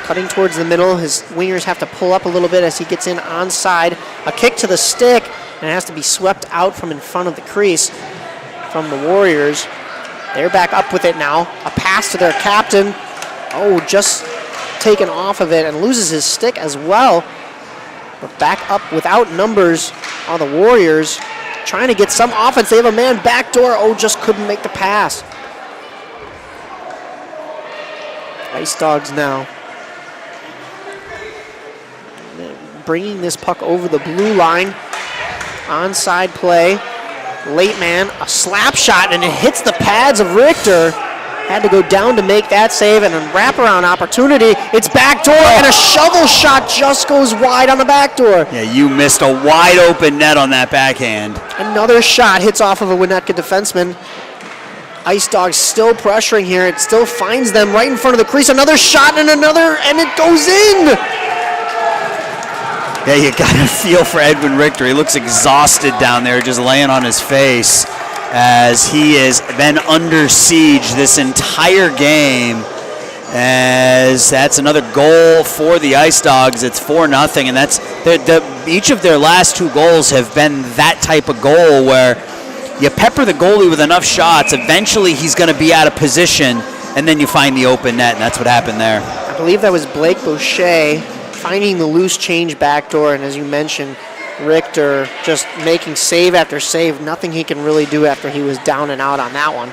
Cutting towards the middle, his wingers have to pull up a little bit as he gets in onside. A kick to the stick, and it has to be swept out from in front of the crease from the Warriors. They're back up with it now. A pass to their captain. Oh, just taken off of it and loses his stick as well. But back up without numbers on the Warriors. Trying to get some offense. They have a man backdoor. Oh, just couldn't make the pass. Ice Dogs now bringing this puck over the blue line. Onside play. Late man, a slap shot, and it hits the pads of Richter. Had to go down to make that save, and a wraparound opportunity. It's backdoor, and a shovel shot just goes wide on the backdoor. Yeah, you missed a wide open net on that backhand. Another shot hits off of a Winnetka defenseman. Ice Dogs still pressuring here. It still finds them right in front of the crease. Another shot and another, and it goes in. Yeah, you got to feel for Edwin Richter. He looks exhausted down there, just laying on his face as he has been under siege this entire game. As that's another goal for the Ice Dogs. It's 4-0, and that's each of their last 2 goals have been that type of goal where you pepper the goalie with enough shots, eventually he's going to be out of position, and then you find the open net, and that's what happened there. I believe that was Blake Boucher finding the loose change backdoor, and as you mentioned, Richter just making save after save. Nothing he can really do after he was down and out on that one.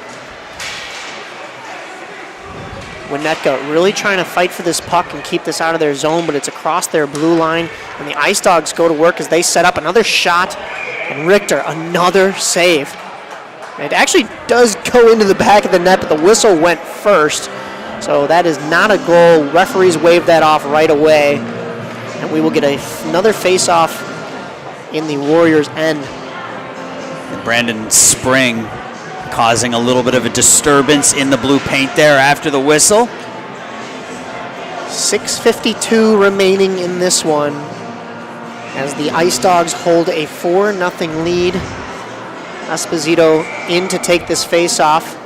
Winnetka really trying to fight for this puck and keep this out of their zone, but it's across their blue line, and the Ice Dogs go to work as they set up another shot, and Richter, another save. It actually does go into the back of the net, but the whistle went first, so that is not a goal. Referees waved that off right away, and we will get another face-off in the Warriors' end. And Brandon Spring causing a little bit of a disturbance in the blue paint there after the whistle. 6:52 remaining in this one as the Ice Dogs hold a 4-0 lead. Esposito in to take this face-off.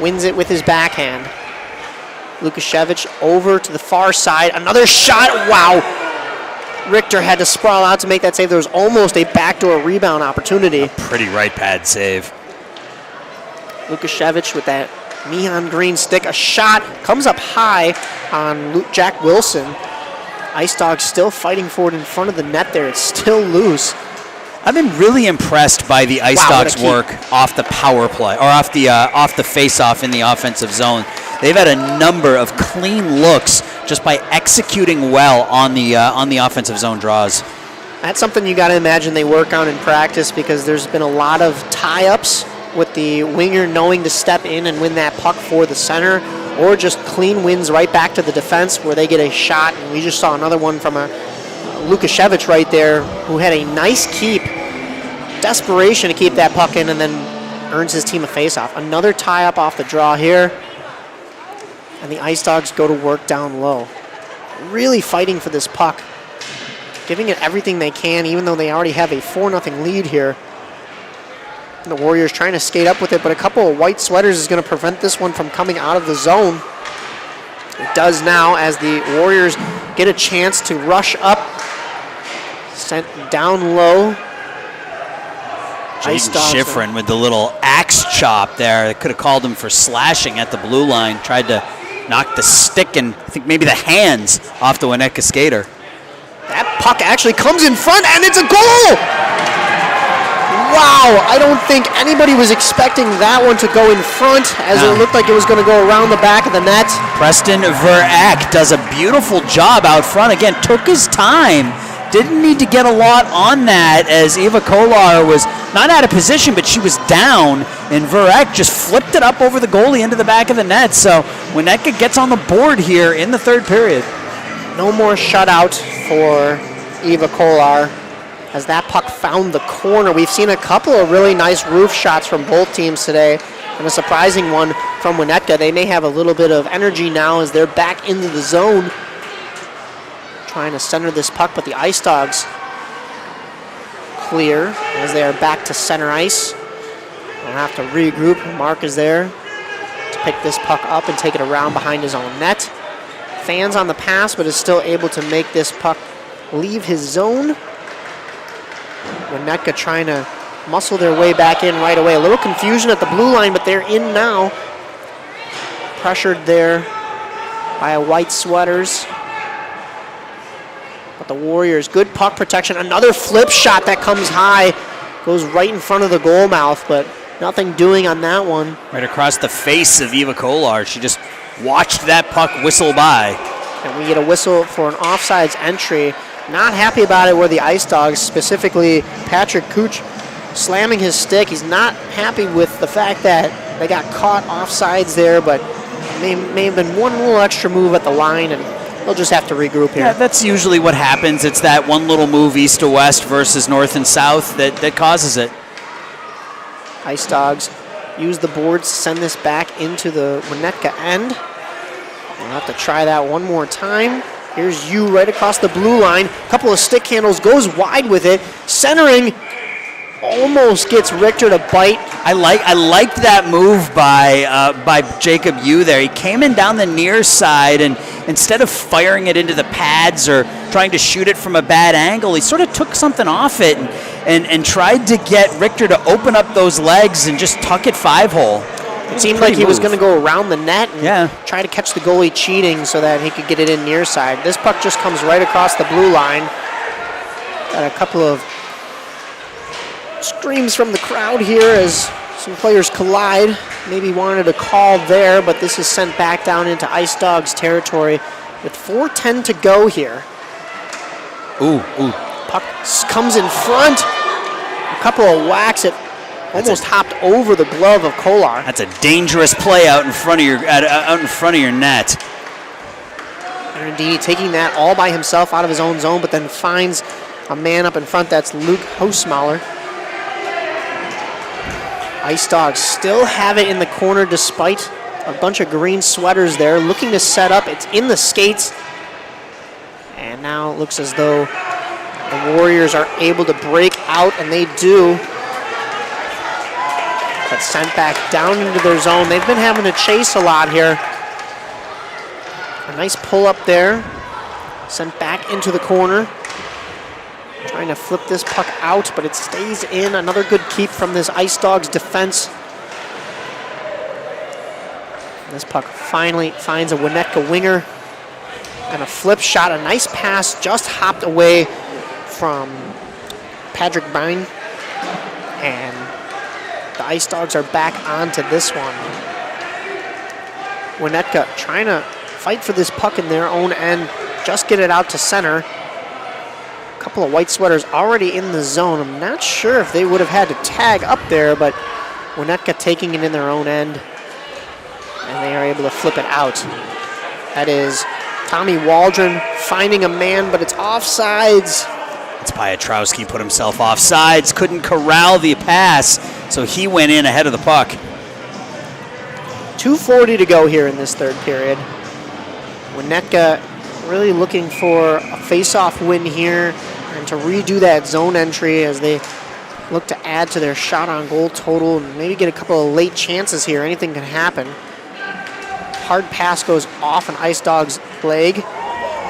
Wins it with his backhand. Lukashevich over to the far side. Another shot. Wow. Richter had to sprawl out to make that save. There was almost a backdoor rebound opportunity. A pretty right pad save. Lukashevich with that neon green stick. A shot comes up high on Jack Wilson. Ice Dogs still fighting for it in front of the net there. It's still loose. I've been really impressed by the Ice Dogs' work off the power play, or off the face-off in the offensive zone. They've had a number of clean looks just by executing well on the offensive zone draws. That's something you got to imagine they work on in practice, because there's been a lot of tie-ups with the winger knowing to step in and win that puck for the center, or just clean wins right back to the defense where they get a shot. And we just saw another one from a Lukashevich right there, who had a nice keep. Desperation to keep that puck in, and then earns his team a face-off. Another tie-up off the draw here. And the Ice Dogs go to work down low. Really fighting for this puck. Giving it everything they can, even though they already have a 4-0 lead here. And the Warriors trying to skate up with it, but a couple of white sweaters is going to prevent this one from coming out of the zone. It does now, as the Warriors get a chance to rush up. Sent down low. Jaden Schifrin with the little axe chop there. They could have called him for slashing at the blue line. Tried to knock the stick and I think maybe the hands off the Winnetka skater. That puck actually comes in front, and it's a goal! Wow, I don't think anybody was expecting that one to go in front, as it looked like it was going to go around the back of the net. Preston Vernon does a beautiful job out front. Again, took his time. Didn't need to get a lot on that, as Eva Kolar was not out of position, but she was down, and Verek just flipped it up over the goalie into the back of the net. So Winnetka gets on the board here in the third period. No more shutout for Eva Kolar, as that puck found the corner. We've seen a couple of really nice roof shots from both teams today, and a surprising one from Winnetka. They may have a little bit of energy now as they're back into the zone, trying to center this puck, but the Ice Dogs clear as they are back to center ice. They'll have to regroup. Mark is there to pick this puck up and take it around behind his own net. Fans on the pass, but is still able to make this puck leave his zone. Winnetka trying to muscle their way back in right away. A little confusion at the blue line, but they're in now. Pressured there by a white sweaters. But the Warriors, good puck protection. Another flip shot that comes high. Goes right in front of the goal mouth, but nothing doing on that one. Right across the face of Eva Kolar. She just watched that puck whistle by. And we get a whistle for an offsides entry. Not happy about it where the Ice Dogs, specifically Patrick Cooch, slamming his stick. He's not happy with the fact that they got caught offsides there, but may have been one little extra move at the line, and they'll just have to regroup here. Yeah, that's usually what happens. It's that one little move east to west versus north and south that causes it. Ice Dogs use the boards to send this back into the Winnetka end. We'll have to try that one more time. Here's Yu right across the blue line. A couple of stick handles, goes wide with it. Centering, almost gets Richter to bite. I liked that move by Jacob Yu there. He came in down the near side, and instead of firing it into the pads or trying to shoot it from a bad angle, he sort of took something off it and tried to get Richter to open up those legs and just tuck it 5-hole. It seemed like he was going to go around the net and try to catch the goalie cheating so that he could get it in near side. This puck just comes right across the blue line. Got a couple of screams from the crowd here as some players collide. Maybe wanted a call there, but this is sent back down into Ice Dogs territory with 4:10 to go here. Ooh. Puck comes in front. A couple of whacks. It almost hopped over the glove of Kolar. That's a dangerous play out in front of your net. And indeed, taking that all by himself out of his own zone, but then finds a man up in front. That's Luke Hausmaler. Ice Dogs still have it in the corner despite a bunch of green sweaters there, looking to set up. It's in the skates And now it looks as though the Warriors are able to break out, and they do. But sent back down into their zone. They've been having to chase a lot here. A nice pull up there. Sent back into the corner. Trying to flip this puck out, but it stays in. Another good keep from this Ice Dogs defense. This puck finally finds a Winnetka winger. And a flip shot, a nice pass, just hopped away from Patrick Bine. And the Ice Dogs are back onto this one. Winnetka trying to fight for this puck in their own end, just get it out to center. A couple of white sweaters already in the zone. I'm not sure if they would have had to tag up there, but Winnetka taking it in their own end, and they are able to flip it out. That is Tommy Waldron finding a man, but it's offsides. It's Piotrowski put himself offsides, couldn't corral the pass, so he went in ahead of the puck. 2:40 to go here in this third period. Winnetka really looking for a face-off win here and to redo that zone entry as they look to add to their shot on goal total and maybe get a couple of late chances here. Anything can happen. Hard pass goes off an Ice Dog's leg.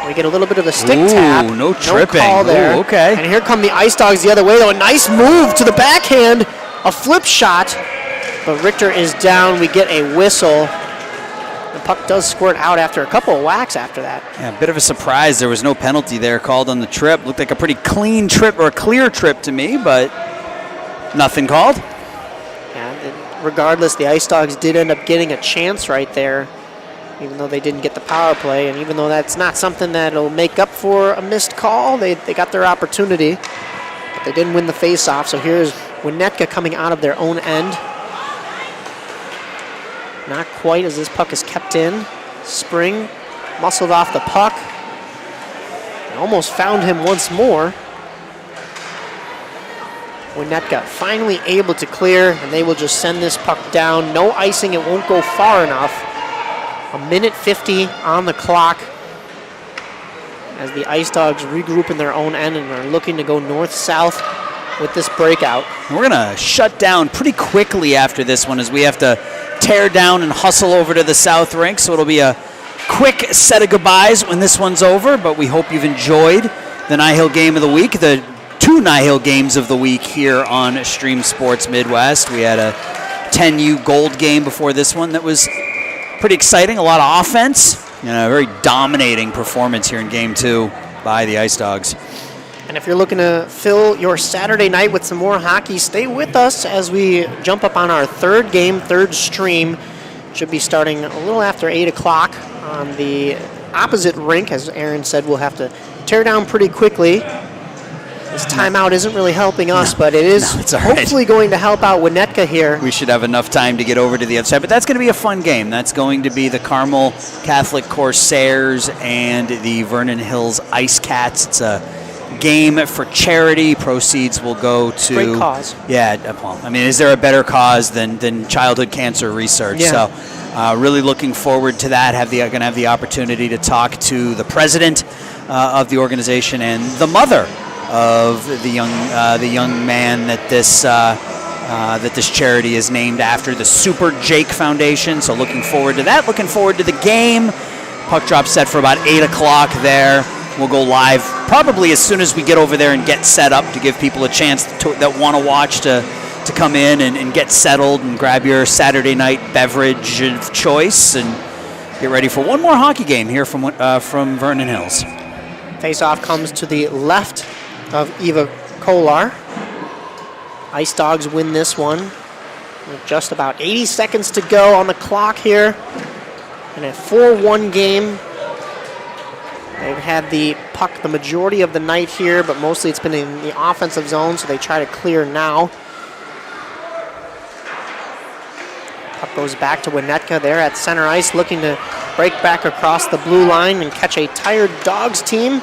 We get a little bit of a stick tap. No tripping. No call there. Ooh, okay. And here come the Ice Dogs the other way, though. A nice move to the backhand. A flip shot. But Richter is down. We get a whistle. The puck does squirt out after a couple of whacks after that. Yeah, a bit of a surprise. There was no penalty there called on the trip. Looked like a pretty clean trip or a clear trip to me, but nothing called. Yeah, regardless, the Ice Dogs did end up getting a chance right there, even though they didn't get the power play. And even though that's not something that'll make up for a missed call, they got their opportunity. But they didn't win the face-off, so here's Winnetka coming out of their own end. Not quite, as this puck is kept in. Spring muscled off the puck. And almost found him once more. Winnetka finally able to clear, and they will just send this puck down. No icing, it won't go far enough. 1:50 on the clock as the Ice Dogs regroup in their own end and are looking to go north-south with this breakout. And we're going to shut down pretty quickly after this one as we have to tear down and hustle over to the South Rink. So it'll be a quick set of goodbyes when this one's over, but we hope you've enjoyed the Nihil Game of the Week, the two Nihil Games of the Week here on Stream Sports Midwest. We had a 10U gold game before this one that was pretty exciting, a lot of offense, and a very dominating performance here in Game 2 by the Ice Dogs. And if you're looking to fill your Saturday night with some more hockey, stay with us as we jump up on our third game, third stream. Should be starting a little after 8 o'clock on the opposite rink. As Aaron said, we'll have to tear down pretty quickly. This timeout isn't really helping us, but it is hopefully going to help out Winnetka here. We should have enough time to get over to the other side, but that's going to be a fun game. That's going to be the Carmel Catholic Corsairs and the Vernon Hills Ice Cats. It's a game for charity. Proceeds will go to great cause. Yeah, well, I mean, is there a better cause than childhood cancer research? Yeah. So really looking forward to that. Going to have the opportunity to talk to the president of the organization and the mother of the young man that this charity is named after, the Super Jake Foundation. So looking forward to that. Looking forward to the game. Puck drop set for about 8 o'clock there. We'll go live probably as soon as we get over there and get set up to give people a chance that want to watch to come in and get settled and grab your Saturday night beverage of choice and get ready for one more hockey game here from Vernon Hills. Face-off comes to the left of Eva Kolar. Ice Dogs win this one with just about 80 seconds to go on the clock here. In a 4-1 game. They've had the puck the majority of the night here, but mostly it's been in the offensive zone, so they try to clear now. Puck goes back to Winnetka there at center ice, looking to break back across the blue line and catch a tired Dogs team.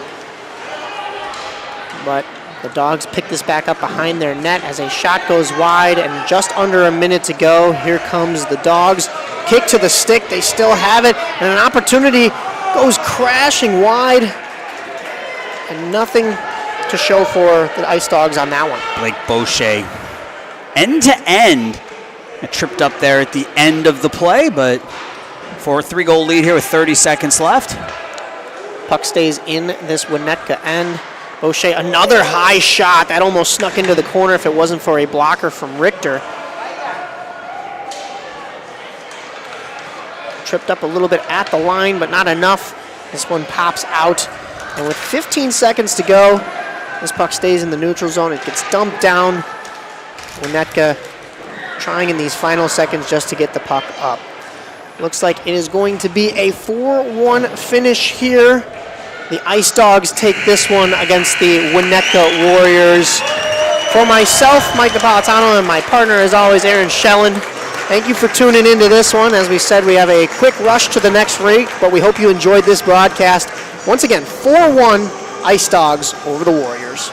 But the Dogs pick this back up behind their net as a shot goes wide, and just under a minute to go. Here comes the Dogs. Kick to the stick, they still have it, and an opportunity goes crashing wide. and nothing to show for the Ice Dogs on that one. Blake Boucher, end to end, tripped up there at the end of the play, but for a 3-goal lead here with 30 seconds left. Puck stays in this Winnetka end. Boucher, another high shot. That almost snuck into the corner if it wasn't for a blocker from Richter. Tripped up a little bit at the line, but not enough. This one pops out. And with 15 seconds to go, this puck stays in the neutral zone. It gets dumped down. Winnetka trying in these final seconds just to get the puck up. Looks like it is going to be a 4-1 finish here. The Ice Dogs take this one against the Winnetka Warriors. For myself, Mike Napolitano, and my partner, as always, Aaron Schellen, thank you for tuning into this one. As we said, we have a quick rush to the next break, but we hope you enjoyed this broadcast. Once again, 4-1 Ice Dogs over the Warriors.